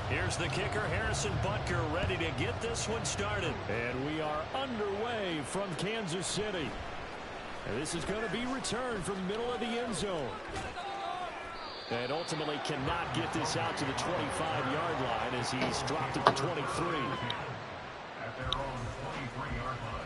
Here's the kicker, Harrison Butker, ready to get this one started. And we are underway from Kansas City. And this is going to be returned from the middle of the end zone. And ultimately cannot get this out to the 25-yard line as he's dropped at the 23. At their own 23-yard line.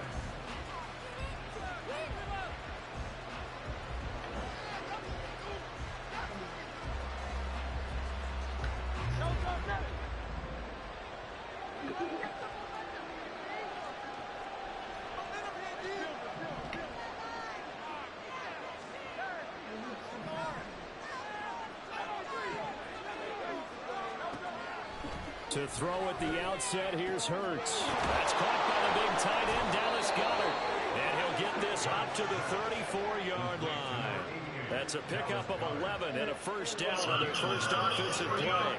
To throw at the outset, here's Hurts. That's caught by the big tight end, Dallas Goedert. And he'll get this up to the 34-yard line. That's a pickup of 11 and a first down on their first offensive play.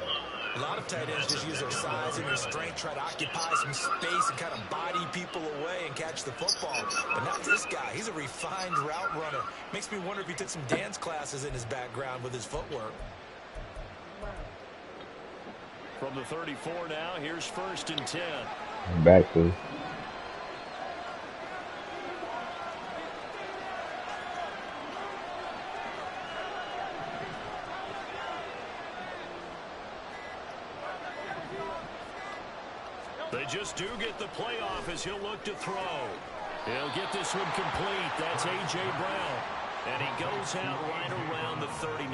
A lot of tight ends just use their size and their strength, try to occupy some space and kind of body people away and catch the football. But not this guy. He's a refined route runner. Makes me wonder if he took some dance classes in his background with his footwork. From the 34 now, here's 1st and 10. Back to. They just do get the playoff as he'll look to throw. He'll get this one complete. That's A.J. Brown. And he goes out right around the 39.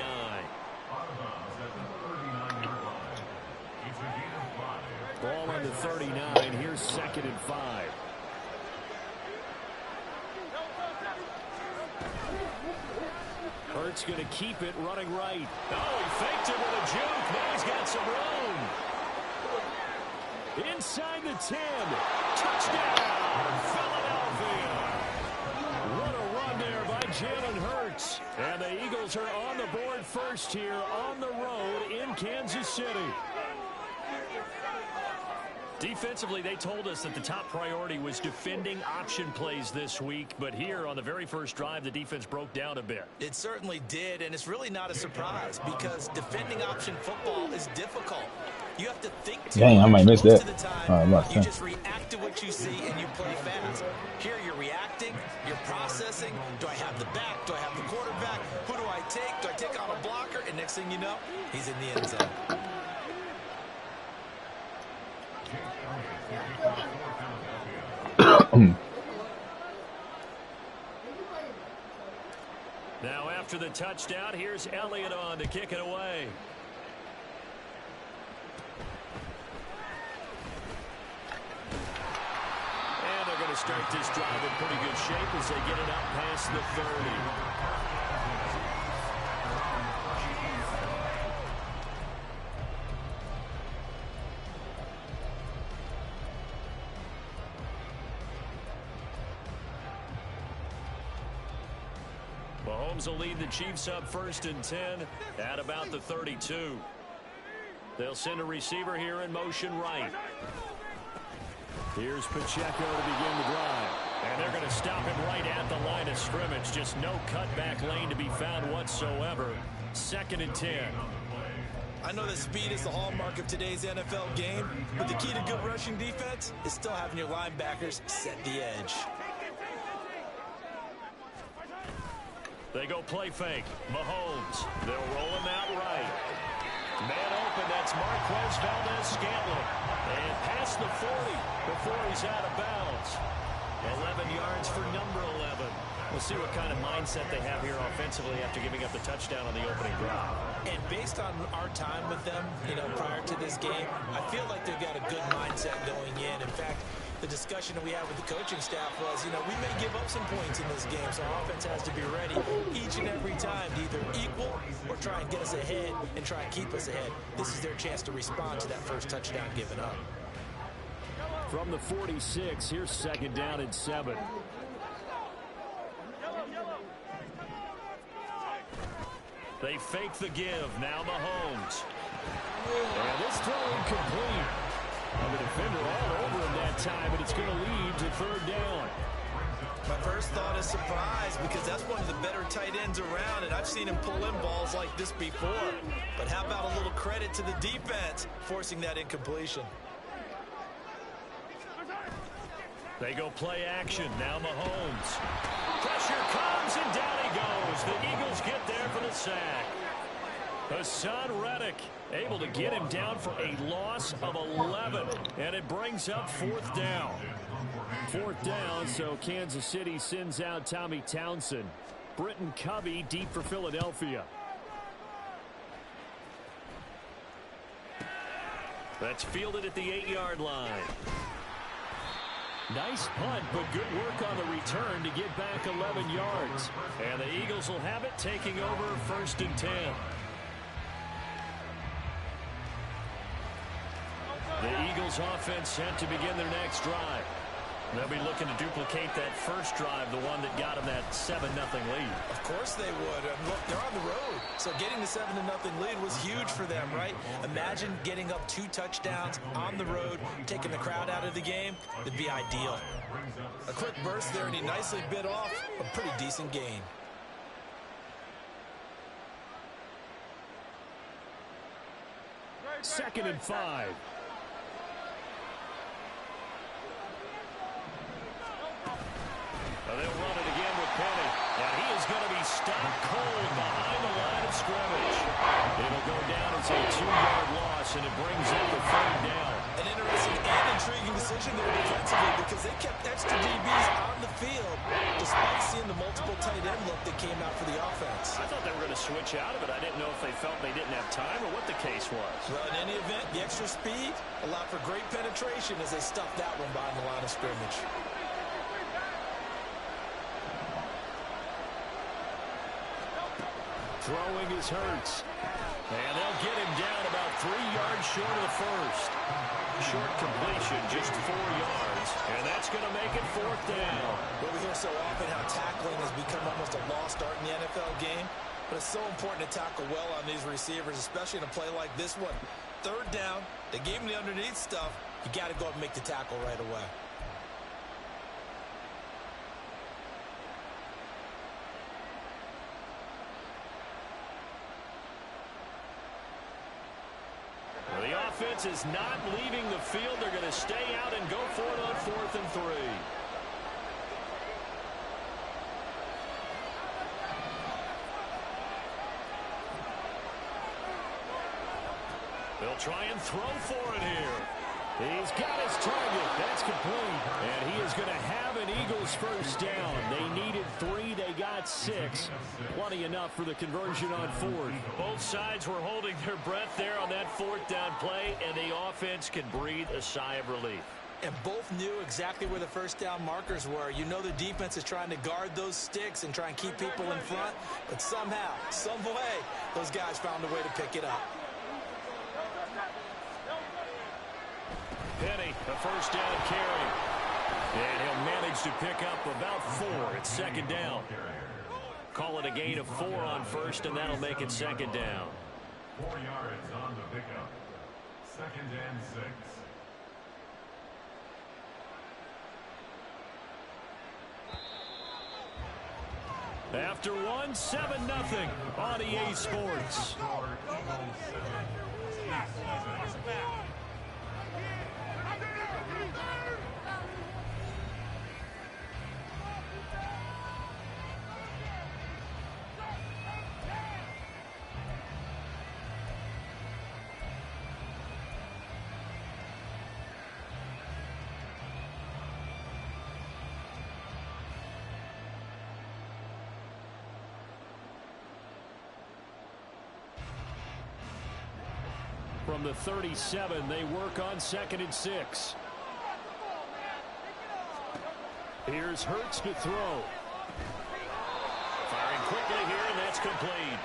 Ball on the 39. Here's 2nd and 5. Hurts going to keep it running right. Oh, he faked it with a juke. Now he's got some room. Inside the 10. Touchdown, Philadelphia. What a run there by Jalen Hurts. And the Eagles are on the board first here on the road in Kansas City. Defensively, they told us that the top priority was defending option plays this week. But here on the very first drive, the defense broke down a bit. It certainly did, and it's really not a surprise because defending option football is difficult. You have to think too Dang, I might miss that. Most of the time, you just react to what you see and you play fast. Here you're reacting, you're processing. Do I have the back? Do I have the quarterback? Who do I take? Do I take on a blocker? And next thing you know, he's in the end zone. Now after the touchdown, here's Elliott on to kick it away. And they're going to start this drive in pretty good shape as they get it up past the 30. Mahomes will lead the Chiefs up 1st and 10 at about the 32. They'll send a receiver here in motion right. Here's Pacheco to begin the drive. And they're going to stop him right at the line of scrimmage. Just no cutback lane to be found whatsoever. 2nd and 10. I know that speed is the hallmark of today's NFL game, but the key to good rushing defense is still having your linebackers set the edge. They go play fake. Mahomes. They'll roll him out right. Man open. That's Marquez Valdez-Scantling. And past the 40 before he's out of bounds. 11 yards for number 11. We'll see what kind of mindset they have here offensively after giving up the touchdown on the opening drive. And based on our time with them, prior to this game, I feel like they've got a good mindset going in. In fact, the discussion that we had with the coaching staff was, we may give up some points in this game, so our offense has to be ready each and every time to either equal or try and get us ahead and try and keep us ahead. This is their chance to respond to that first touchdown given up. From the 46, here's 2nd down and 7. They fake the give. Now Mahomes. And this throw incomplete. The defender all over him that time, but it's going to lead to 3rd down. My first thought is surprise because that's one of the better tight ends around, and I've seen him pull in balls like this before. But how about a little credit to the defense forcing that incompletion. They go play action. Now Mahomes. Pressure comes, and down he goes. The Eagles get there for the sack. Hassan Reddick able to get him down for a loss of 11. And it brings up 4th down. 4th down, so Kansas City sends out Tommy Townsend. Britton Covey deep for Philadelphia. That's fielded at the 8-yard line. Nice punt, but good work on the return to get back 11 yards. And the Eagles will have it, taking over 1st and 10. The Eagles offense set to begin their next drive. They'll be looking to duplicate that first drive, the one that got them that 7-0 lead. Of course they would. Look, they're on the road. So getting the 7-0 lead was huge for them, right? Imagine getting up 2 touchdowns on the road, taking the crowd out of the game. It'd be ideal. A quick burst there, and he nicely bit off a pretty decent gain. Second and 5. They'll run it again with Penny. And he is going to be stopped cold behind the line of scrimmage. It'll go down as a 2-yard loss, and it brings up the 3rd down. An interesting and intriguing decision there defensively because they kept extra DBs on the field despite seeing the multiple tight end look that came out for the offense. I thought they were going to switch out of it. I didn't know if they felt they didn't have time or what the case was. Well, in any event, the extra speed allowed for great penetration as they stuffed that one behind the line of scrimmage. Throwing is Hurts. And they'll get him down about 3 yards short of the first. Short completion, just 4 yards. And that's going to make it 4th down. Well, we hear so often how tackling has become almost a lost art in the NFL game. But it's so important to tackle well on these receivers, especially in a play like this one. 3rd down, they gave him the underneath stuff. You got to go up and make the tackle right away. The offense is not leaving the field. They're going to stay out and go for it on 4th and 3. They'll try and throw for it here. He's got his target. That's complete. And he is going to have an Eagles first down. They needed 3. They got 6. Plenty enough for the conversion on 4th. Both sides were holding their breath there on that 4th down play, and the offense can breathe a sigh of relief. And both knew exactly where the first down markers were. You know the defense is trying to guard those sticks and try and keep people in front. But somehow, some way, those guys found a way to pick it up. Penny, a first down carry. And he'll manage to pick up about 4. It's 2nd down. Call it a gain of 4 on 1st, and that'll make it 2nd down. 4 yards on the pickup. 2nd and 6. After 1, 7-0 on EA Sports. From the 37, they work on 2nd and 6. Here's Hurts to throw. Firing quickly here, and that's complete.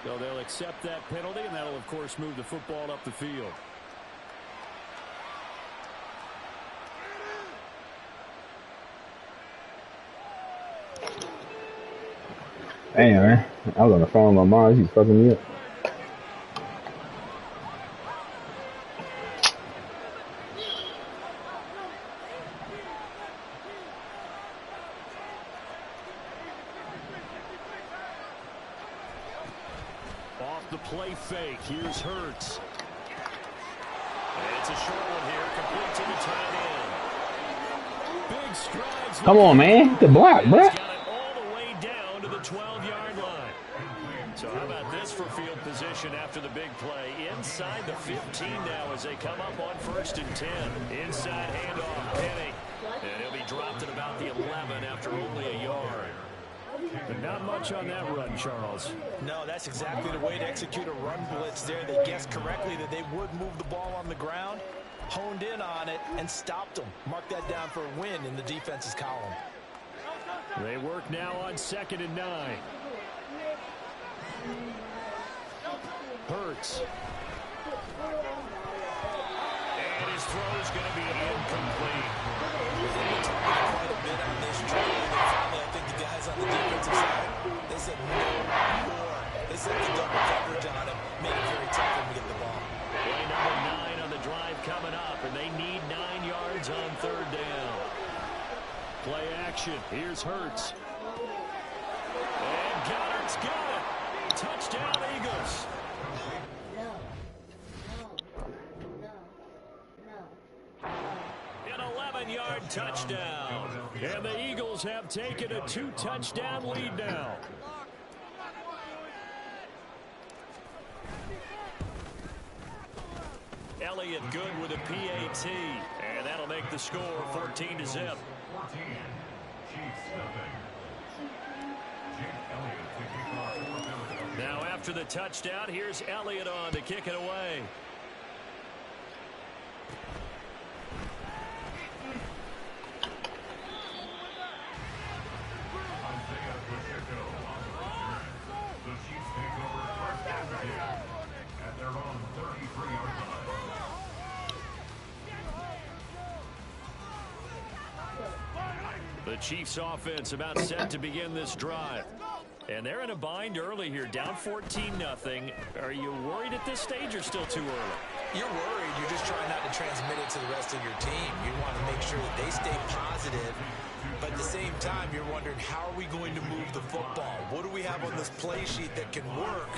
So they'll accept that penalty, and that'll, of course, move the football up the field. Damn, man. I was on the phone with my mom. She's fucking me up. the play fake. Here's Hurts. And it's a short one here, complete to the tight end. Big strides. Come on, man. The block, bro. He's got it all the way down to the 12-yard line. So how about this for field position after the big play? Inside the 15 now as they come up on 1st and 10. Inside handoff, Penny. And he'll be dropped at about the 11 after only a yard. But not much on that run, Charles. No, that's exactly the way to execute a run blitz there. They guessed correctly that they would move the ball on the ground, honed in on it, and stopped them. Mark that down for a win in the defense's column. They work now on 2nd and 9. Hurts. And his throw is going to be incomplete. Quite a bit on this drive. And finally, I think the guys on the defensive side, they said no more. They set the double coverage on him, made it very tough for him to get the ball. Play number 9 on the drive coming up, and they need 9 yards on 3rd down. Play action. Here's Hurts. And Goddard's got it. Touchdown, Eagles. An 11-yard touchdown. And the Eagles have taken a 2-touchdown lead now. Elliott good with a PAT. And that'll make the score 14-0. 14. Chiefs nothing. Elliott to kick off for Philadelphia. Now after the touchdown, here's Elliott on to kick it away. Isaiah Pacheco on the return. The Chiefs take over 1st and 10 at their own 33-yard line. The Chiefs offense about set to begin this drive. And they're in a bind early here, down 14-0. Are you worried at this stage or still too early? You're worried. You're just trying not to transmit it to the rest of your team. You want to make sure that they stay positive. But at the same time, you're wondering, how are we going to move the football? What do we have on this play sheet that can work?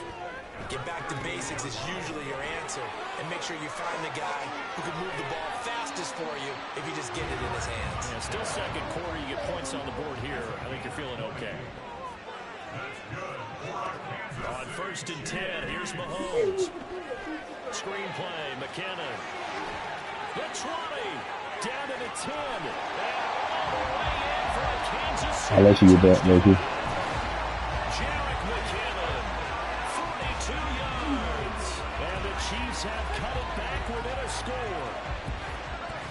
Get back to basics is usually your answer. And make sure you find the guy who can move the ball fastest for you if you just get it in his hands. Yeah, still 2nd quarter. You get points on the board here. I think you're feeling okay. On 1st and 10, here's Mahomes. Screenplay, McKinnon. The 20, down to the 10. And all the way in for a Kansas City. I'll let you get that, Loki. Jarek McKinnon, 42 yards. And the Chiefs have cut it back within a score.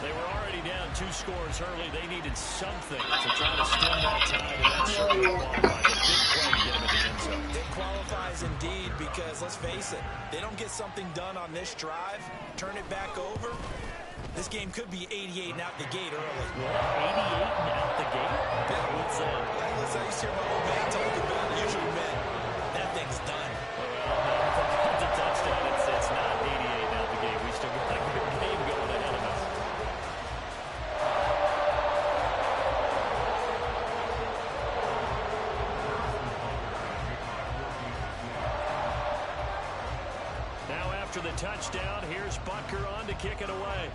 They were already down 2 scores early. They needed something to try to stem that tide, and that certainly qualifies. A big play to get them in the end zone. It qualifies indeed because, let's face it, they don't get something done on this drive, turn it back over, this game could be 88 and out the gate early. 88 and out the gate? What's that? I used to hear my old man talk about it. Usually meant that thing's done. Well, the touchdown, it's not 88 and out the gate. We still got a good game going ahead of us. Now after the touchdown, here's Butker on to kick it away.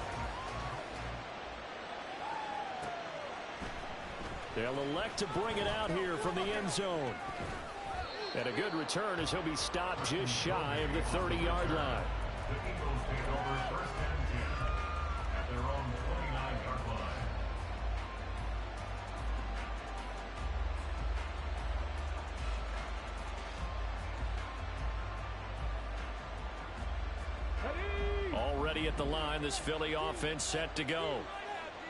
They'll elect to bring it out here from the end zone. And a good return as he'll be stopped just shy of the 30-yard line. The Eagles take over 1st and 10 at their own 29-yard line. Already at the line, this Philly offense set to go.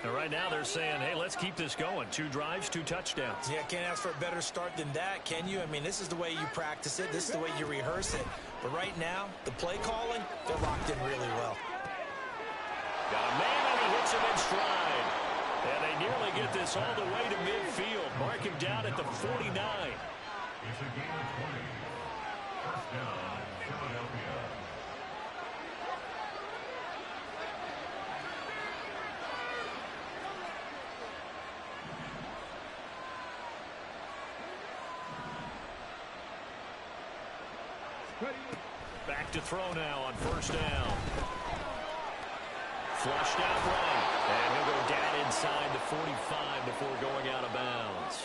And right now they're saying, hey, let's keep this going. 2 drives, 2 touchdowns. Yeah, can't ask for a better start than that, can you? I mean, this is the way you practice it. This is the way you rehearse it. But right now, the play calling, they're locked in really well. Got a man and he hits him in stride. And they nearly get this all the way to midfield. Mark him down at the 49. It's a gain of 20. 1st down, Philadelphia. Back to throw now on first down. Flushed out right. And he'll go down inside the 45 before going out of bounds.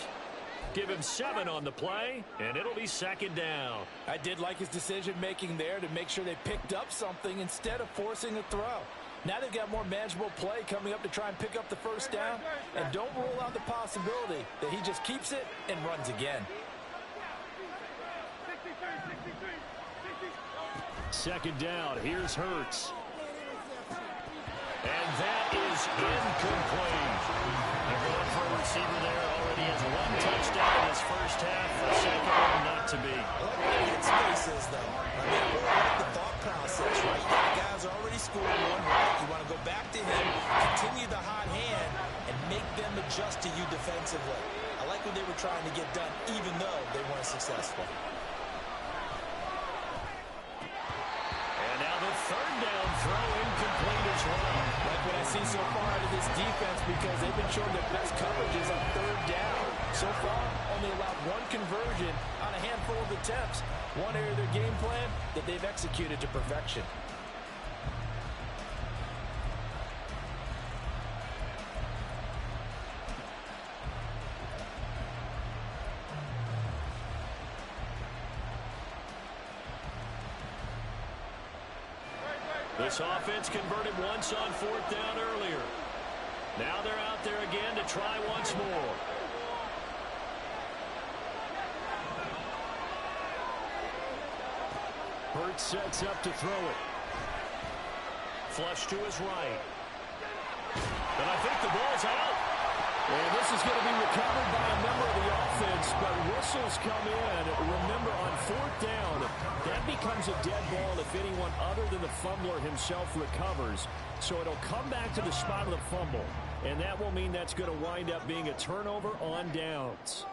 Give him 7 on the play, and it'll be second down. I did like his decision-making there to make sure they picked up something instead of forcing a throw. Now they've got more manageable play coming up to try and pick up the first down. And don't rule out the possibility that he just keeps it and runs again. Second down. Here's Hurts. And that is incomplete. They're going for a receiver there. Already has 1 touchdown in his first half. The second one not to be. I like where his space is, though. I mean, I really like the thought process, right? The guy's already scored one, right? You want to go back to him, continue the hot hand, and make them adjust to you defensively. I like what they were trying to get done, even though they weren't successful. And now the third down throw incomplete as well. Like what I see so far out of this defense, because they've been showing their best coverages on third down. So far, only allowed 1 conversion on a handful of attempts. One area of their game plan that they've executed to perfection. This offense converted once on 4th down earlier. Now they're out there again to try once more. Hurts sets up to throw it. Flush to his right. And I think the ball's out. And this is going to be recovered by a member of the offense, but whistles come in. Remember, on 4th down, that becomes a dead ball if anyone other than the fumbler himself recovers. So it'll come back to the spot of the fumble, and that will mean that's going to wind up being a turnover on downs.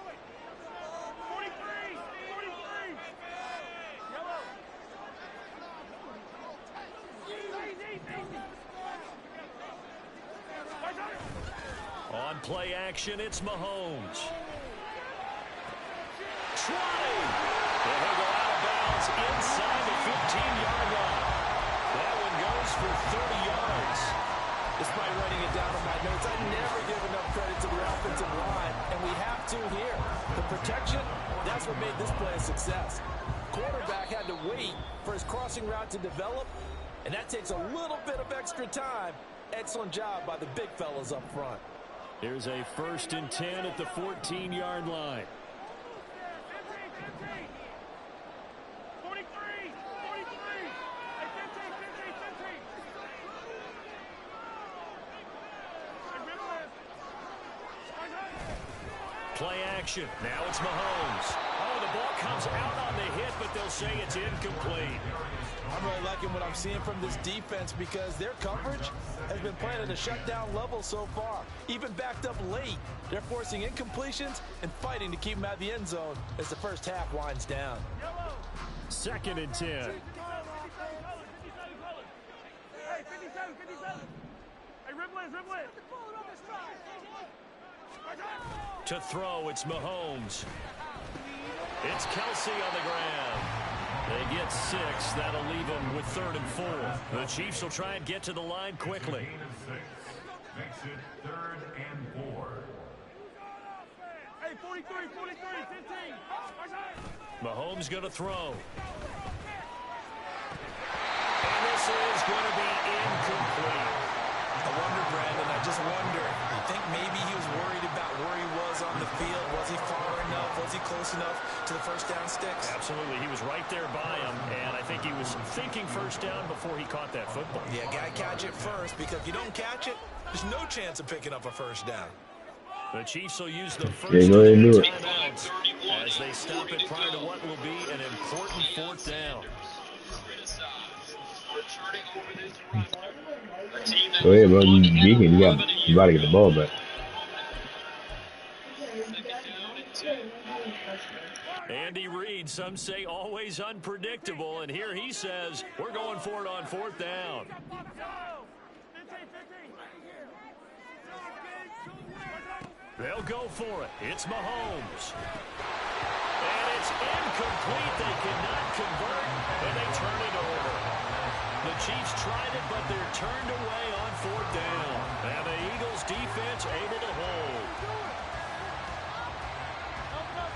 On play action, it's Mahomes. Trying. And he'll go out of bounds inside the 15-yard line. That one goes for 30 yards. Despite writing it down on my notes, I never give enough credit to the offensive line, and we have to here. The protection, that's what made this play a success. Quarterback had to wait for his crossing route to develop, and that takes a little bit of extra time. Excellent job by the big fellas up front. Here's a 1st and 10 at the 14-yard line. Play action. Now it's Mahomes. Oh, the ball comes out on the hit, but they'll say it's incomplete. I'm really liking what I'm seeing from this defense because their coverage has been playing at a shutdown level so far. Even backed up late, they're forcing incompletions and fighting to keep them out of the end zone as the first half winds down. 2nd and 10. Hey, 57. Hey, dribble it. To throw, it's Mahomes. It's Kelsey on the ground. They get 6. That'll leave them with 3rd and 4. The Chiefs will try and get to the line quickly. Gain of 6. Makes it 3rd and 4. Hey, 43, 15. Mahomes going to throw. And this is going to be incomplete. I wonder, Brandon, I just wonder, you think maybe he was worried about where he was on the field? Was he far enough? Was he close enough to the first down sticks? Absolutely. He was right there by him, and I think he was thinking first down before he caught that football. Yeah, got to catch it first, because if you don't catch it, there's no chance of picking up a first down. The Chiefs will use the first go ahead and do it. timeouts as they stop it prior to what will be an important 4th down. Go ahead, bro. You got to get the ball back. Andy Reid, some say always unpredictable, and here he says we're going for it on 4th down. They'll go for it. It's Mahomes. And it's incomplete. They cannot convert, and they turn it over. Chiefs tried it, but they're turned away on 4th down. And the Eagles defense able to hold.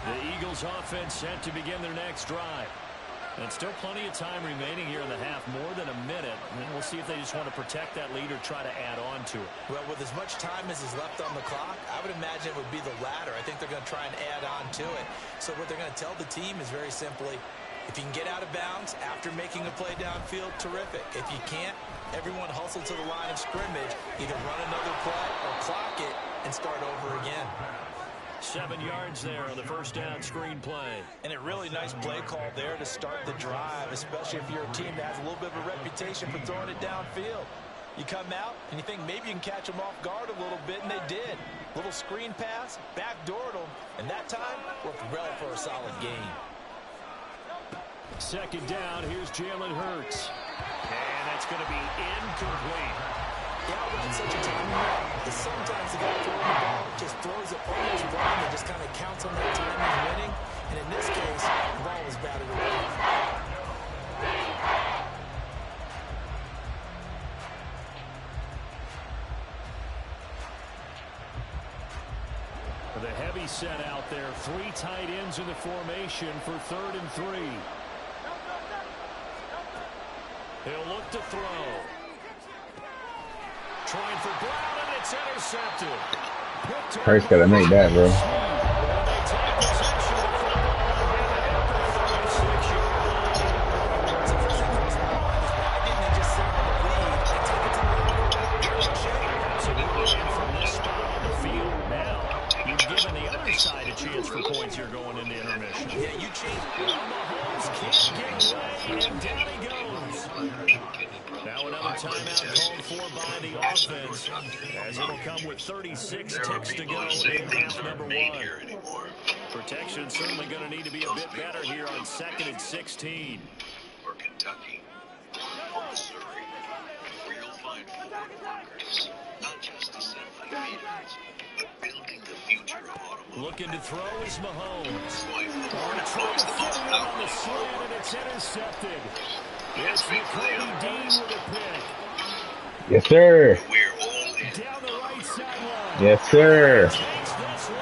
The Eagles offense set to begin their next drive. And still plenty of time remaining here in the half, more than a minute. And we'll see if they just want to protect that lead or try to add on to it. Well, with as much time as is left on the clock, I would imagine it would be the latter. I think they're going to try and add on to it. So what they're going to tell the team is very simply, if you can get out of bounds after making a play downfield, terrific. If you can't, everyone hustle to the line of scrimmage, either run another play or clock it and start over again. 7 yards there on the first down screen play. And a really nice play call there to start the drive, especially if you're a team that has a little bit of a reputation for throwing it downfield. You come out and you think maybe you can catch them off guard a little bit, and they did. Little screen pass, backdoored them, and that time worked well for a solid gain. 2nd down, here's Jalen Hurts. And that's going to be incomplete. Yeah, that's such a timing error. Sometimes the guy throwing the ball just throws it almost blind and just kind of counts on that timing winning. And in this case, the ball was batted away. The heavy set out there. 3 tight ends in the formation for 3rd and 3. He'll look to throw. Trying for Brown, and it's intercepted. Hurts gotta make that, bro. So moving from this spot on the field, now you've given the other side a chance for points here going into intermission. Yeah, you change. Mahomes can't get away, and down he goes. Now another timeout called for by the offense, as it'll come with 36 ticks to go in half number 1. Protection certainly going to need to be a bit better here on 2nd and 16. Or Kentucky, or Missouri, where you'll find foreign workers, not just assembling vehicles, but building the future of automotive. Looking to throw is Mahomes. Trying Trying to fit it on the slant, and it's intercepted. It's McCurdy Dean with a pick. Yes, sir. We're all in. Down the right sideline. Yes, sir.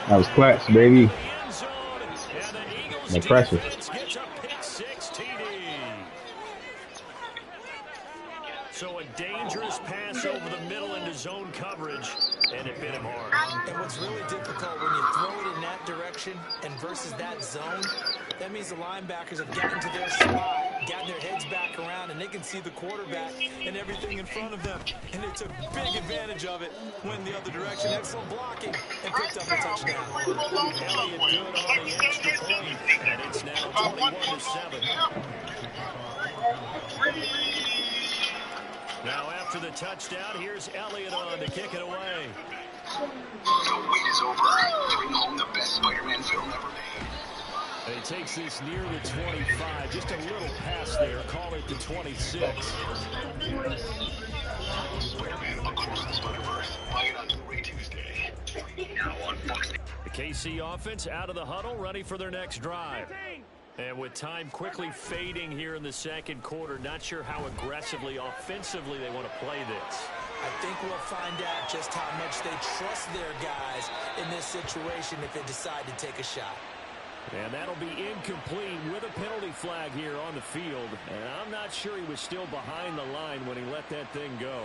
That was clutch, baby. No pressure. Gets a pick 6 TD. So a dangerous pass over the middle into zone coverage, and it hit him hard. And what's really difficult when you throw it in that direction and versus that zone, that means the linebackers have gotten to their spot, gotten their heads back around, and they can see the quarterback and everything in front of them. And they took big advantage of it, went the other direction. Excellent blocking, and picked up a touchdown. Elliott good on the extra point, and it's now 21-7. Now after the touchdown, here's Elliott on to kick it away. The wait is over. Bring home the best Spider-Man film ever made. And he takes this near the 25. Just a little pass there. Call it the 26. Spider-Man Across the Spider-Verse. Buy it on Blu-ray Tuesday. Now on Fox. The KC offense out of the huddle, ready for their next drive. And with time quickly fading here in the 2nd quarter, not sure how aggressively, offensively they want to play this. I think we'll find out just how much they trust their guys in this situation if they decide to take a shot. And that'll be incomplete with a penalty flag here on the field. And I'm not sure he was still behind the line when he let that thing go.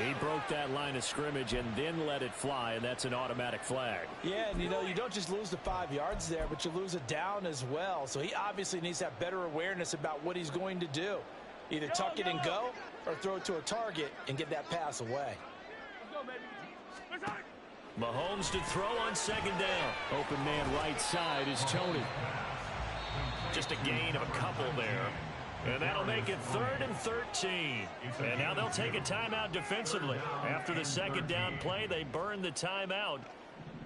He broke that line of scrimmage and then let it fly, and that's an automatic flag. Yeah, and you don't just lose the 5 yards there, but you lose it down as well. So he obviously needs to have better awareness about what he's going to do. Either tuck it and go or throw it to a target and get that pass away. Mahomes to throw on 2nd down. Open man right side is Tony. Just a gain of a couple there. And that'll make it 3rd and 13. And now they'll take a timeout defensively. After the 2nd down play, they burn the timeout,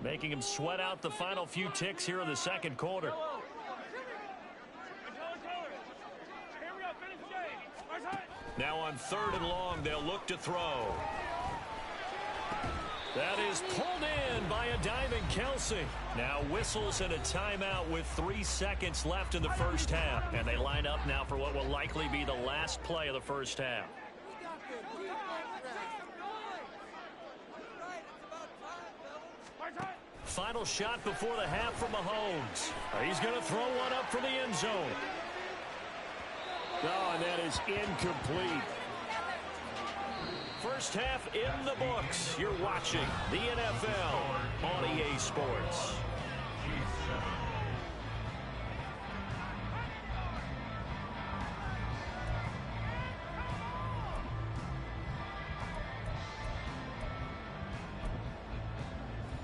making him sweat out the final few ticks here in the 2nd quarter. Nice hit. Now on 3rd and long, they'll look to throw. That is pulled in by a diving Kelsey. Now whistles and a timeout with 3 seconds left in the first half. And they line up now for what will likely be the last play of the first half. Final shot before the half from Mahomes. He's going to throw one up from the end zone. Oh, and that is incomplete. First half in the books. You're watching the NFL on EA Sports.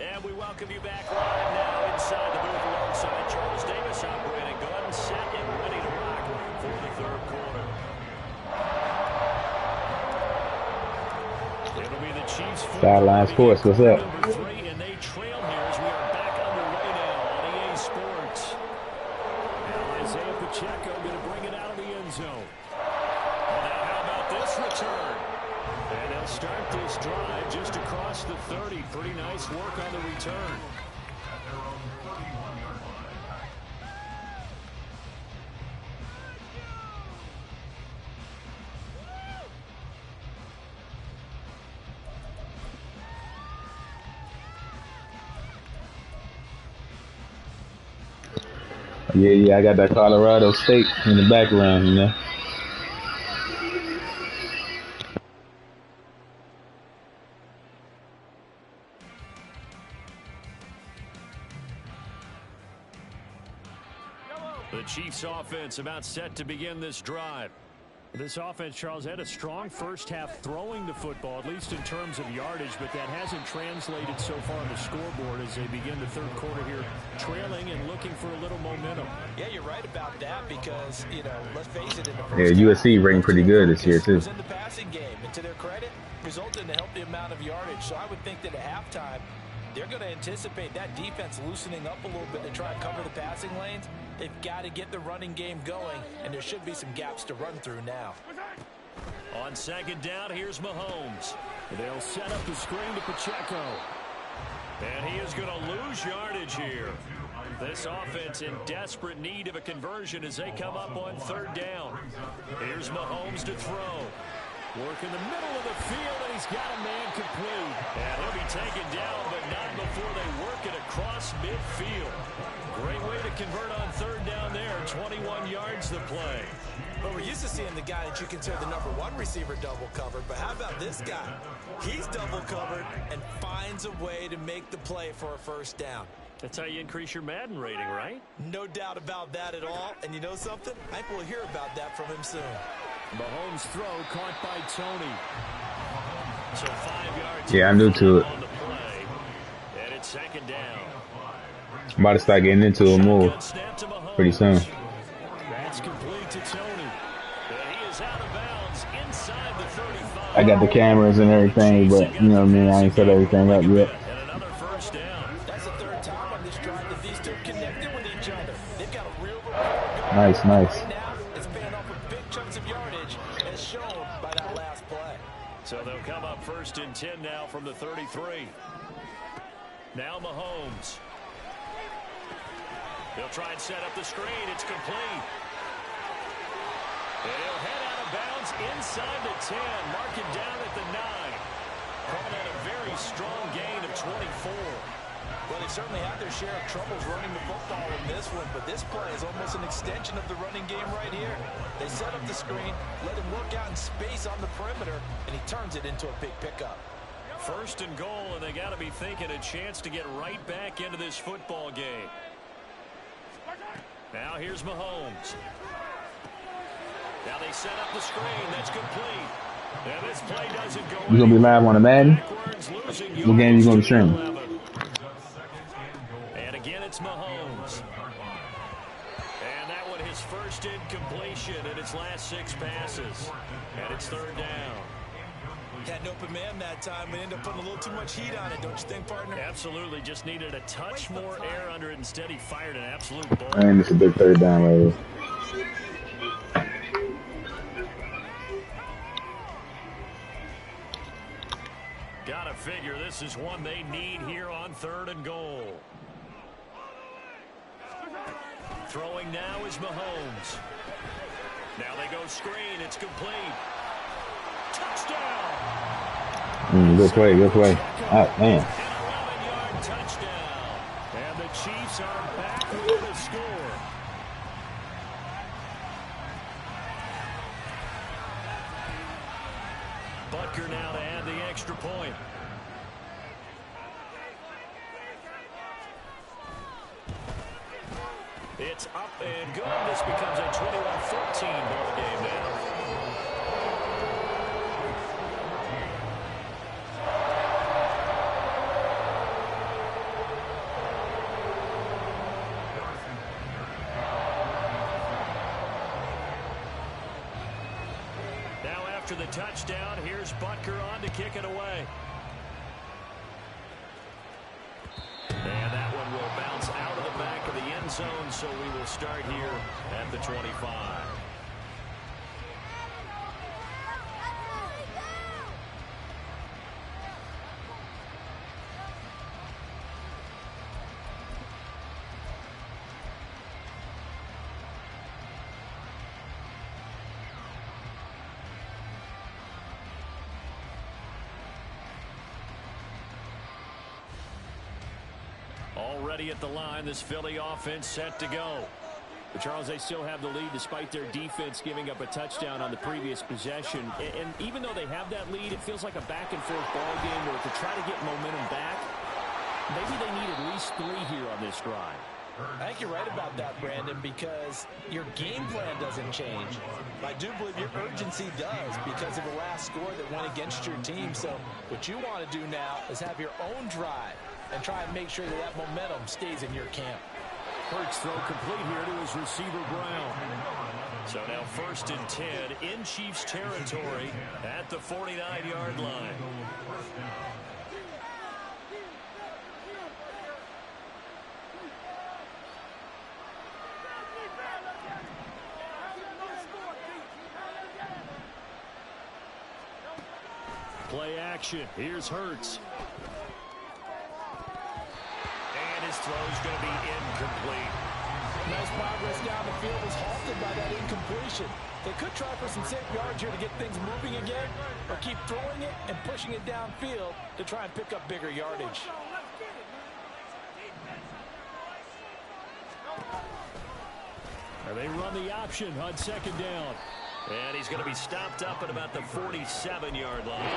And we welcome you back live now inside the booth alongside Charles Davis. I'm Brandon Gunn, set and ready to rock for the third quarter. It'll be the Chiefs. Sideline Sports, what's up? Number 3, and they trail here as we are back underway now on EA Sports. Now Isaiah Pacheco going to bring it out of the end zone. And now how about this return? And they'll start this drive just across the 30. Pretty nice work on the return. At their own 31-yard line. Yeah, I got that Colorado State in the background, you know. The Chiefs offense about set to begin this drive. This offense, Charles, had a strong first half throwing the football, at least in terms of yardage, but that hasn't translated so far on the scoreboard as they begin the third quarter here, trailing and looking for a little momentum. Yeah, you're right about that because, you know, let's face it, in the first Yeah, half, USC rating pretty good this year, too. was in the passing game, and to their credit, resulted in a healthy amount of yardage. So I would think that at halftime, they're going to anticipate that defense loosening up a little bit to try and cover the passing lanes. They've got to get the running game going, and there should be some gaps to run through now. On second down, here's Mahomes. They'll set up the screen to Pacheco. And he is going to lose yardage here. This offense in desperate need of a conversion as they come up on third down. Here's Mahomes to throw. Work in the middle of the field, and he's got a man complete. And he'll be taken down, but not before they work it across midfield. Great way to convert on third down there. 21 yards the play. But we're used to seeing the guy that you consider the number one receiver double covered. But how about this guy? He's double covered and finds a way to make the play for a first down. That's how you increase your Madden rating, right? No doubt about that at all. And you know something? I think we'll hear about that from him soon. Mahomes' throw caught by Tony. So 5 yards. Yeah, I'm new to it. On the play. And it's second down. I'm about to start getting into it more pretty soon. That's complete to Tony. And he is out of bounds inside the 35. I got the cameras and everything, but you know what I mean, I ain't set everything up yet. And another first down. That's the third time on this drive that these two connected with each other. They've got a real rapport going. Nice. Right now, it's paying off with big chunks of yardage, as shown by that last play. So they'll come up first and 10 now from the 33. Now Mahomes. He'll try and set up the screen. It's complete. And he'll head out of bounds inside the 10. Mark him down at the 9. Coming at a very strong gain of 24. Well, they certainly had their share of troubles running the football in this one, but this play is almost an extension of the running game right here. They set up the screen, let him work out in space on the perimeter, and he turns it into a big pickup. First and goal, and they got to be thinking a chance to get right back into this football game. Now here's Mahomes. Now they set up the screen. That's complete. And this play doesn't go. You gonna be live on the Madden? What game you gonna stream? And again, it's Mahomes. And that one, his first incompletion in its last 6 passes. And it's third down. Had an open man that time, but ended up putting a little too much heat on it, don't you think, partner? Absolutely. Just needed a touch more air under it. Instead, he fired an absolute ball. And it's a big third down right here. Gotta figure this This is one they need here on 3rd and goal. Throwing now is Mahomes. Now they go screen. It's complete. Touchdown. Good play, good play. Ah, man. An 11-yard touchdown. And the Chiefs are back with a score. Butker now to add the extra point. It's up and good. This becomes a 21-14 ball game now. Now after the touchdown, here's Butker on to kick it away. And that one will bounce out of the back of the end zone, so we will start here at the 25. Already at the line, this Philly offense set to go. But Charles, they still have the lead despite their defense giving up a touchdown on the previous possession. And even though they have that lead, it feels like a back-and-forth ball game where to try to get momentum back, maybe they need at least 3 here on this drive. I think you're right about that, Brandon, because your game plan doesn't change. I do believe your urgency does because of the last score that went against your team. So what you want to do now is have your own drive and try and make sure that that momentum stays in your camp. Hurts throw complete here to his receiver, Brown. So now 1st and 10 in Chiefs territory at the 49-yard line. Play action. Here's Hurts. And his throw's going to be incomplete. Nice progress down the field was halted by that incompletion. They could try for some safe yards here to get things moving again, or keep throwing it and pushing it downfield to try and pick up bigger yardage. And they run the option on 2nd down. And he's going to be stopped up at about the 47-yard line.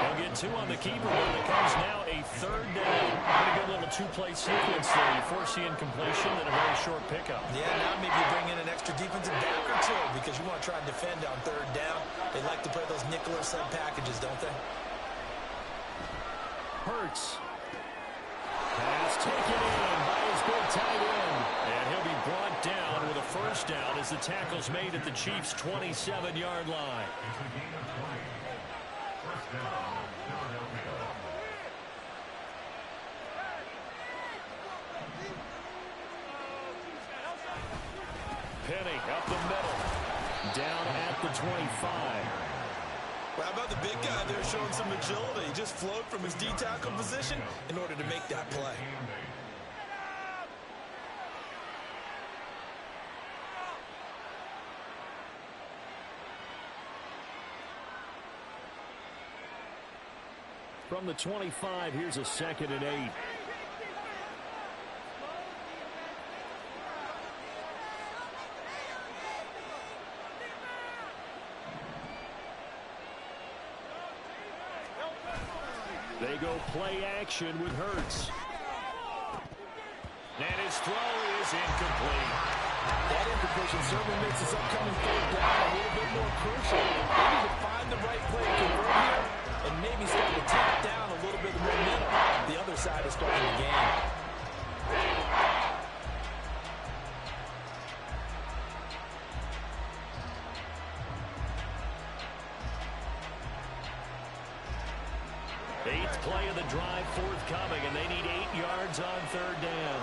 They'll get 2 on the keeper, but it becomes now a 3rd down. Pretty good little 2-play sequence there. You force the incompletion and a very short pickup. Yeah, now maybe you bring in an extra defensive back or 2 because you want to try and defend on 3rd down. They like to play those nickel or sub packages, don't they? Hurts. Pass taken in by his big tight end. And he'll be brought down with a 1st down as the tackle's made at the Chiefs' 27-yard line. Penny up the middle. Down at the 25. Well, how about the big guy there showing some agility? He just flowed from his D-tackle position in order to make that play. From the 25, here's a 2nd and 8. They go play action with Hurts. And his throw is incomplete. That incompletion certainly makes this upcoming 3rd down a little bit more crucial. They need to find the right play to convert here and maybe start to tap down a little bit of momentum. The other side is starting the game. Eighth play of the drive forthcoming, and they need 8 yards on 3rd down.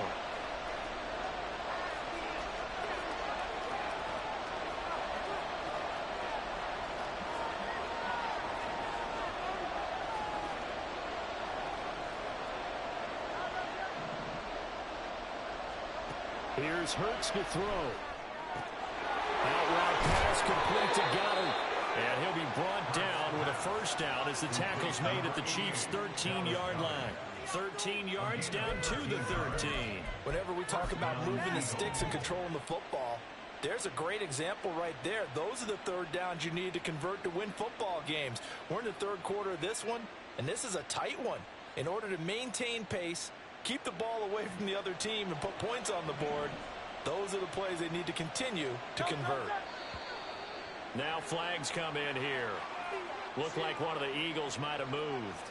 Here's Hurts to throw. Out route pass complete to Goddard. And he'll be brought down with a first down as the tackle's made at the Chiefs' 13-yard line. 13 yards down to the 13. Whenever we talk about moving the sticks and controlling the football, there's a great example right there. Those are the third downs you need to convert to win football games. We're in the third quarter of this one, and this is a tight one. In order to maintain pace, keep the ball away from the other team, and put points on the board, those are the plays they need to continue to convert. Now flags come in here. Looked like one of the Eagles might have moved.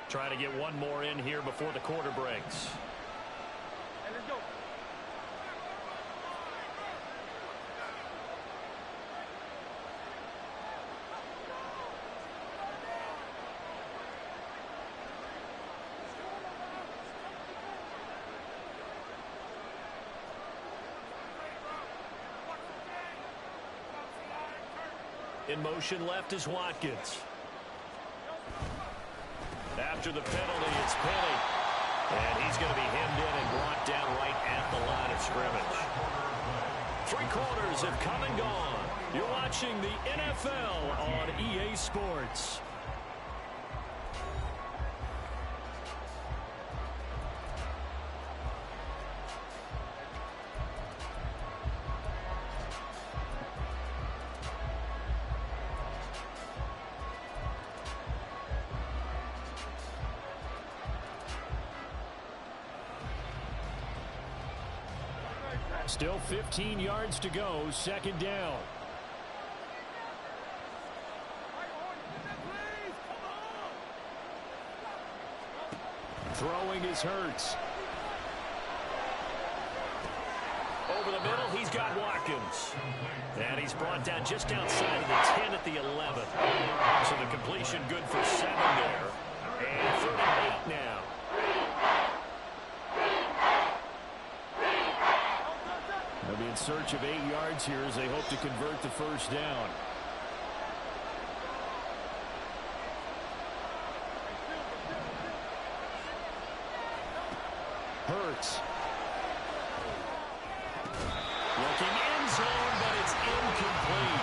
Trying to get one more in here before the quarter breaks. Hey, let's go. In motion left is Watkins. After the penalty, it's Penny. And he's going to be hemmed in and brought down right at the line of scrimmage. 3 quarters have come and gone. You're watching the NFL on EA Sports. Still 15 yards to go, second down. Throwing is Hurts. Over the middle, he's got Watkins. And he's brought down just outside of the 10 at the 11. So the completion good for 7 there. And 38 now. They'll be in search of 8 yards here as they hope to convert the first down. Hurts. Looking end zone, but it's incomplete.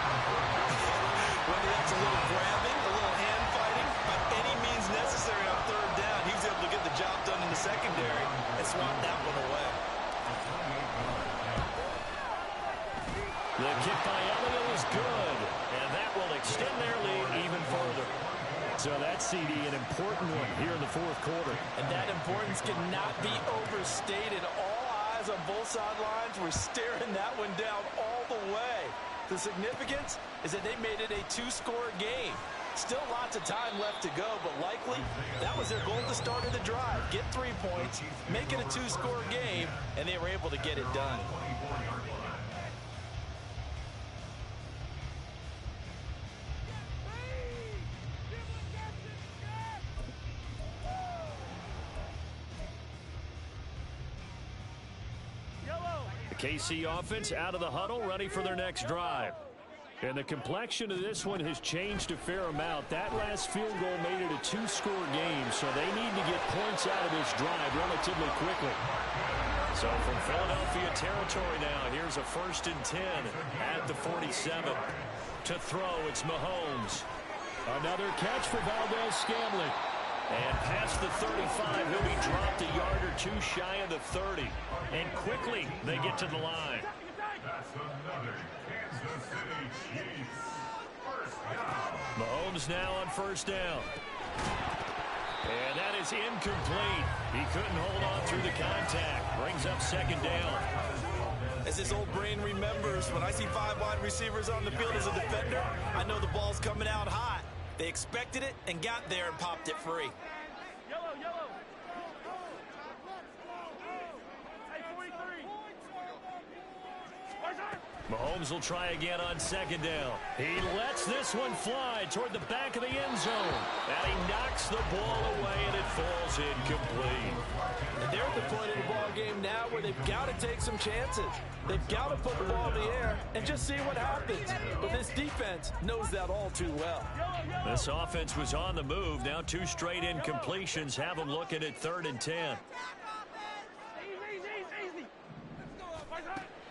Whether that's a little grabbing, a little hand fighting, by any means necessary on third down, he was able to get the job done in the secondary and swat that one away. The kick by Elliott is good, and that will extend their lead even further. So that's, CD, an important one here in the fourth quarter. And that importance cannot be overstated. All eyes on both sidelines were staring that one down all the way. The significance is that they made it a 2-score game. Still lots of time left to go, but likely that was their goal at the start of the drive. Get 3 points, make it a 2-score game, and they were able to get it done. KC offense out of the huddle, ready for their next drive. And the complexion of this one has changed a fair amount. That last field goal made it a 2-score game, so they need to get points out of this drive relatively quickly. So from Philadelphia territory now, here's a 1st and 10 at the 47. To throw, it's Mahomes. Another catch for Valdez-Scantling. And past the 35, he'll be dropped a yard or 2 shy of the 30. And quickly, they get to the line. That's another Kansas City Chiefs first down. Mahomes now on first down. And that is incomplete. He couldn't hold on through the contact. Brings up second down. As his old brain remembers, when I see 5 wide receivers on the field as a defender, I know the ball's coming out hot. They expected it and got there and popped it free. Yellow, yellow. Hey, 43. Mahomes will try again on second down. He lets this one fly toward the back of the end zone. And he knocks the ball away, and it falls incomplete. And they're at the point of the ball game now where they've got to take some chances. They've got to put the ball in the air and just see what happens. But this defense knows that all too well. This offense was on the move. Now 2 straight incompletions have them looking at 3rd and 10.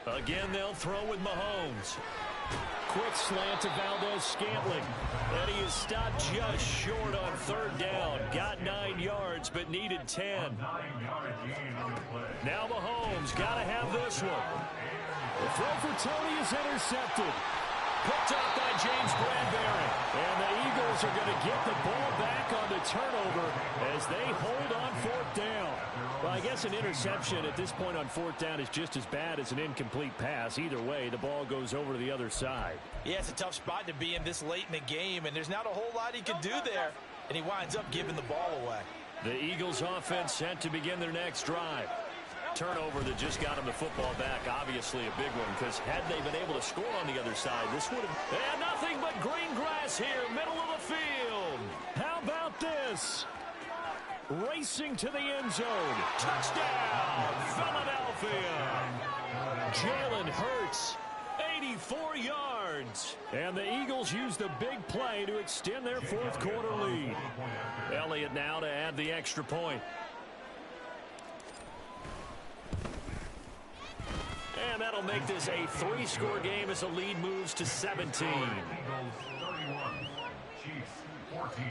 Again, they'll throw with Mahomes. Quick slant to Valdez-Scantling. And he is stopped just short on 3rd down. Got 9 yards, but needed 10. Now Mahomes got to have this one. The throw for Tony is intercepted. Picked up by James Bradbury. And the Eagles are going to get the ball back on the turnover as they hold on 4th down. Well, I guess an interception at this point on 4th down is just as bad as an incomplete pass. Either way, the ball goes over to the other side. Yeah, it's a tough spot to be in this late in the game, and there's not a whole lot he can do there. And he winds up giving the ball away. The Eagles offense set to begin their next drive. Turnover that just got them the football back, obviously a big one, because had they been able to score on the other side, this would have... And nothing but green grass here, middle of the field. How about this? Racing to the end zone. Touchdown, Philadelphia. Jalen Hurts, 84 yards. And the Eagles use the big play to extend their 4th quarter lead. Elliott now to add the extra point. And that'll make this a 3-score game as the lead moves to 17. Eagles 31, Chiefs 14.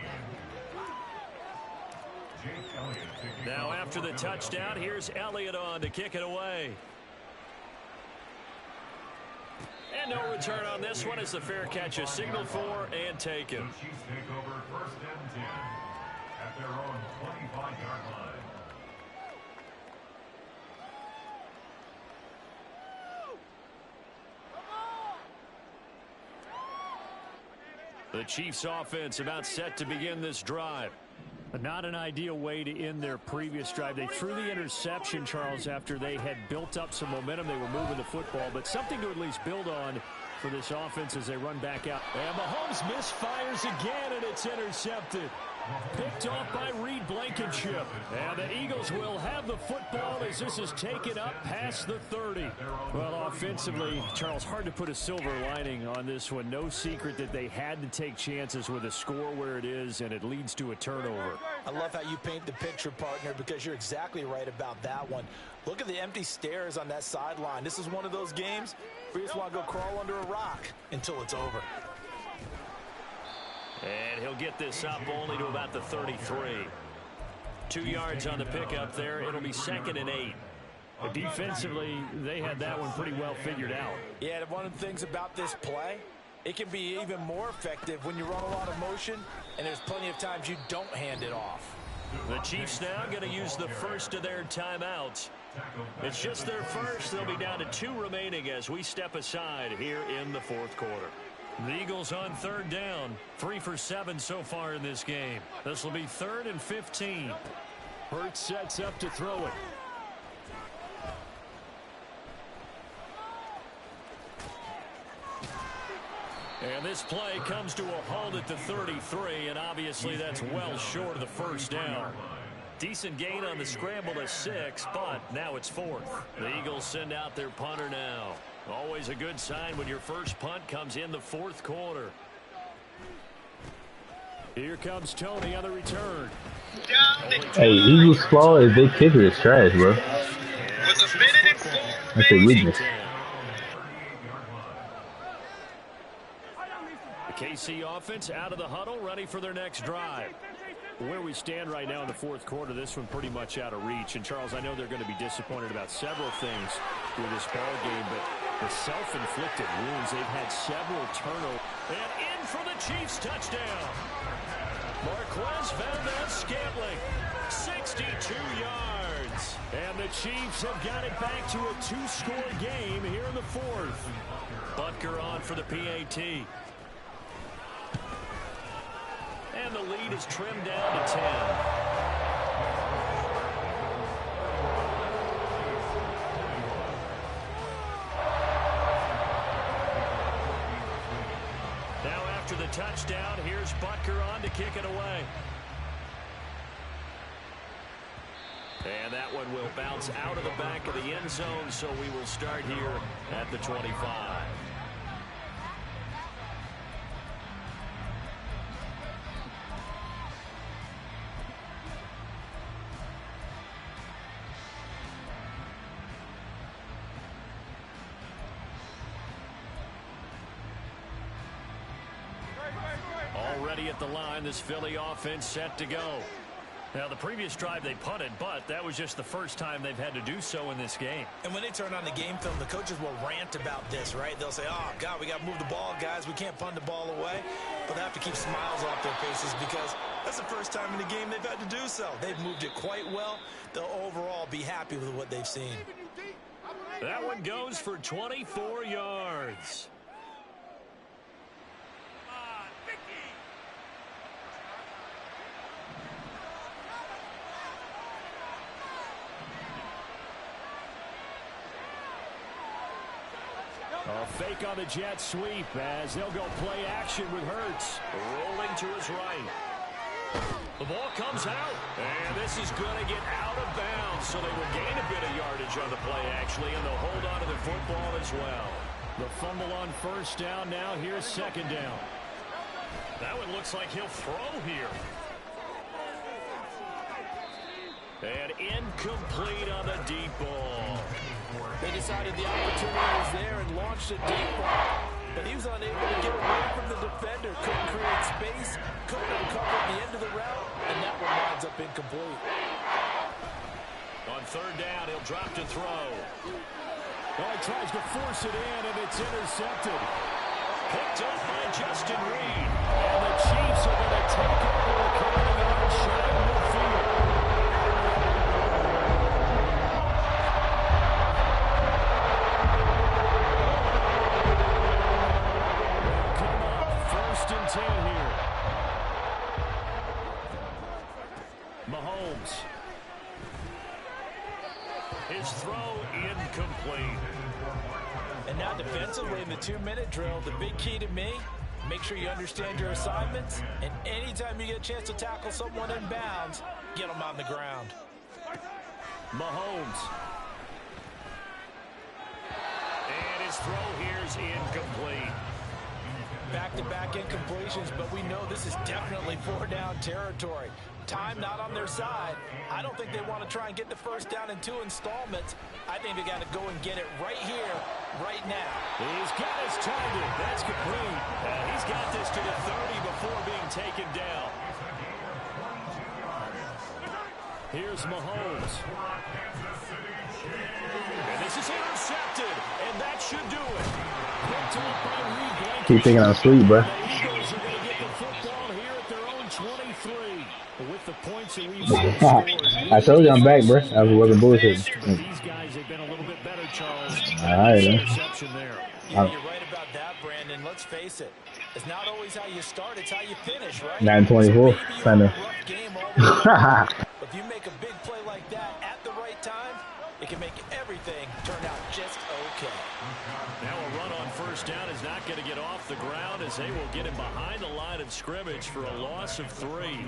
Now after the touchdown, here's Elliott on to kick it away. And no return on this one as the fair catch is signaled for and taken. The Chiefs take over 1st and 10 at their own 25-yard line. The Chiefs offense about set to begin this drive. Not an ideal way to end their previous drive. They threw the interception, Charles, after they had built up some momentum. They were moving the football, but something to at least build on for this offense as they run back out. And Mahomes misfires again, and it's intercepted. Picked off by Reed Blankenship. And the Eagles will have the football as this is taken up past the 30. Well, offensively, Charles, hard to put a silver lining on this one. No secret that they had to take chances with a score where it is, and it leads to a turnover. I love how you paint the picture, partner, because you're exactly right about that one. Look at the empty stares on that sideline. This is one of those games where you just want to go crawl under a rock until it's over. And he'll get this up only to about the 33. 2 yards on the pickup there. It'll be 2nd and 8. But defensively, they had that one pretty well figured out. Yeah, one of the things about this play, it can be even more effective when you run a lot of motion, and there's plenty of times you don't hand it off. The Chiefs now going to use the first of their timeouts. It's just their first. They'll be down to 2 remaining as we step aside here in the 4th quarter. The Eagles on 3rd down. 3 for 7 so far in this game. This will be 3rd and 15. Hurts sets up to throw it. And this play comes to a halt at the 33, and obviously that's well short of the 1st down. Decent gain on the scramble to 6, but now it's 4th. The Eagles send out their punter now. Always a good sign when your first punt comes in the 4th quarter. Here comes Tony on the return. Hey, Eagles' flaw is their kicker is trash, bro. That's a weakness. The KC offense out of the huddle, ready for their next drive. Where we stand right now in the 4th quarter, this one pretty much out of reach. And, Charles, I know they're going to be disappointed about several things with this ball game, but the self-inflicted wounds, they've had several turnovers. And in for the Chiefs touchdown. Marquez Valdez-Scantling, 62 yards. And the Chiefs have got it back to a 2-score game here in the 4th. Butker on for the PAT. And the lead is trimmed down to 10. touchdown. Here's Butker on to kick it away. And that one will bounce out of the back of the end zone, so we will start here at the 25. Already at the line, this Philly offense set to go. Now, the previous drive they punted, but that was just the first time they've had to do so in this game. And when they turn on the game film, the coaches will rant about this, right? They'll say, oh, God, we got to move the ball, guys. We can't punt the ball away. But they have to keep smiles off their faces because that's the first time in the game they've had to do so. They've moved it quite well. They'll overall be happy with what they've seen. That one goes for 24 yards. A fake on the jet sweep as they'll go play action with Hurts. Rolling to his right. The ball comes out, and this is going to get out of bounds, so they will gain a bit of yardage on the play, actually, and they'll hold on to the football as well. The fumble on first down now. Here's second down. That one looks like he'll throw here. And incomplete on the deep ball. They decided the opportunity was there and launched a deep ball. But he was unable to get away from the defender. Couldn't create space. Couldn't uncover the end of the route. And that one winds up incomplete. On third down, he'll drop to throw. Oh, he tries to force it in, and it's intercepted. Picked up by Justin Reed. And the Chiefs are going to take over a couple-yard shot in midfield. And 10 here. Mahomes. His throw incomplete. And now defensively in the 2-minute drill, the big key to me, make sure you understand your assignments, and anytime you get a chance to tackle someone in bounds, get them on the ground. Mahomes. And his throw here's incomplete. Back-to-back incompletions, but we know this is definitely 4-down territory. Time not on their side. I don't think they want to try and get the first down in 2 installments. I think they got to go and get it right here, right now. He's got his target. That's complete. He's got this to the 30 before being taken down. Here's Mahomes. And this is intercepted, and that should do it. Picked up by Reed. Keep thinking I'm asleep, bro. The Eagles are going to get the football here at their own 23. With the points that we've scored. I told you I'm back, bro. I wasn't bullshit. These guys have been a little bit better, Charles. All right, man. Interception there. Yeah, you're right about that, Brandon. Let's face it. It's not always how you start, it's how you finish, right? 9-24, kind of. If you make a big play like that at the right time, it can make everything turn out just okay. Now a run on first down is not going to get off the ground as they will get him behind the line of scrimmage for a loss of 3.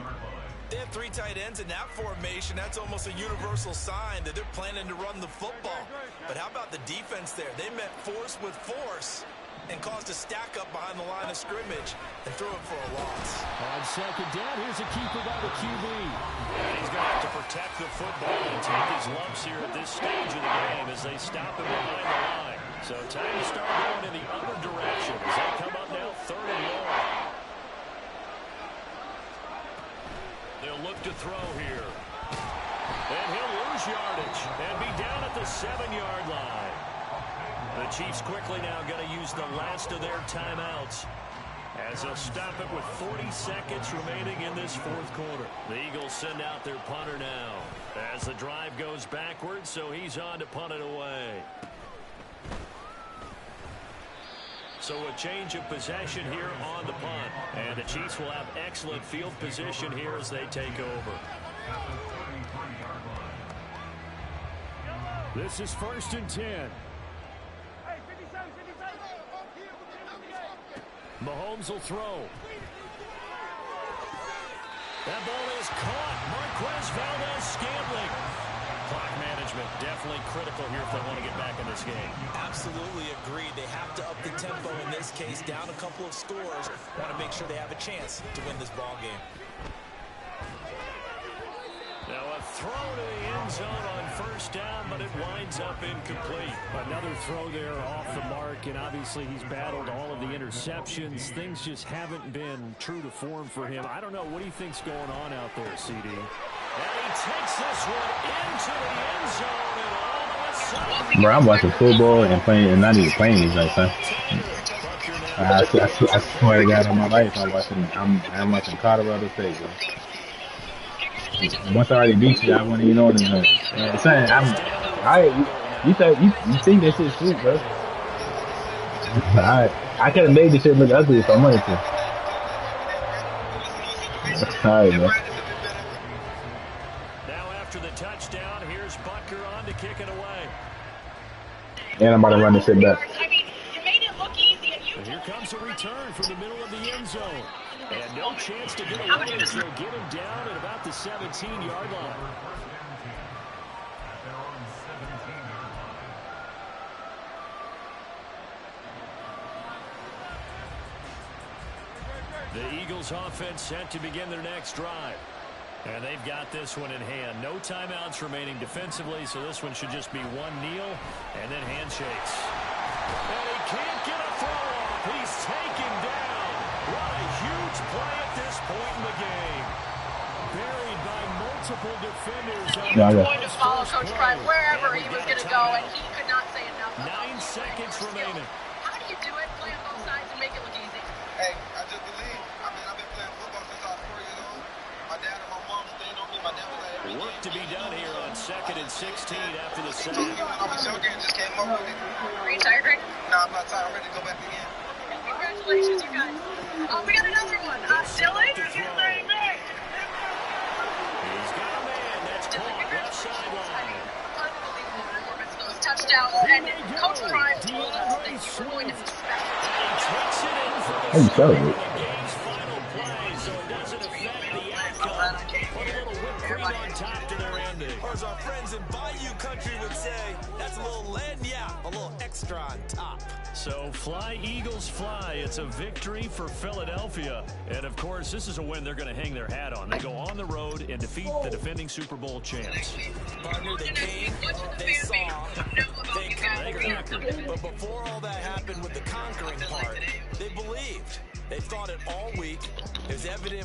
They have 3 tight ends in that formation. That's almost a universal sign that they're planning to run the football. But how about the defense there? They met force with force and caused a stack up behind the line of scrimmage and threw it for a loss. On second down, here's a keeper by the QB. And he's going to have to protect the football and take his lumps here at this stage of the game as they stop him behind the line. So time to start going in the other direction as they come up now 3rd and long. They'll look to throw here. And he'll lose yardage and be down at the 7-yard line. The Chiefs quickly now going to use the last of their timeouts as they'll stop it with 40 seconds remaining in this 4th quarter. The Eagles send out their punter now as the drive goes backwards, so he's on to punt it away. So a change of possession here on the punt. And the Chiefs will have excellent field position here as they take over. This is 1st and 10. Mahomes will throw. That ball is caught. Marquez Valdez-Scantling. Clock management definitely critical here if they want to get back in this game. Absolutely agreed. They have to up the tempo in this case, down a couple of scores. Want to make sure they have a chance to win this ball game. Now a throw to the end zone on first down, but it winds up incomplete. Another throw there off the mark, and obviously he's battled all of the interceptions. Things just haven't been true to form for him. I don't know. What do you think's going on out there, CD? And he takes this one into the end zone, and all of a sudden... Bro, I'm watching football and playing, and not even playing these like that. I swear to God on my life, I'm watching Colorado State, bro. Once I already beat you, I want to, you know what I'm saying. You think that shit's sweet, bro. I could have made this shit look ugly if I wanted to. Alright, bro. Now after the touchdown, here's Butker on to kick it away. And I'm about to run this shit back. I mean, you made it look easy, and you And here comes a return from the middle of the end zone. And no chance to get away as they'll get him down at about the 17-yard line. The Eagles offense set to begin their next drive. And they've got this one in hand. No timeouts remaining defensively, so this one should just be one kneel and then handshakes. And he can't get a throw off. He's taken down. What a huge play at this point in the game. Buried by multiple defenders. He was going to follow Coach Prime wherever he was going to go, and he could not say enough. 9 seconds remaining. How do you do it? Play on both sides and make it look easy. Hey, I just believe. I mean, I've been playing football since I was 4 years old. My dad and my mom stayed on me. My dad was like every Work to be done here on 2nd and 16 after the sack. I was joking and just came up with it. Are you tired, Greg? No, I'm not tired. I'm ready to go back again. Congratulations, you guys. We got another one. Dylan. He's got a man. That's caught left sideline. Unbelievable performance, those touchdowns. And Coach Prime told us that you were going to be special. Takes it in for the How you celebrate? game's final play, so it doesn't affect the outcome. Put a little whipped cream on top to their ending. Or as our friends in Bayou Country would say, that's a little lagniappe, a little extra on top. So fly, Eagles, fly. It's a victory for Philadelphia. And, of course, this is a win they're going to hang their hat on. They go on the road and defeat the defending Super Bowl champs. Partner, they came, they saw, they conquered. But before all that happened with the conquering part, they believed. They thought it all week. It was evident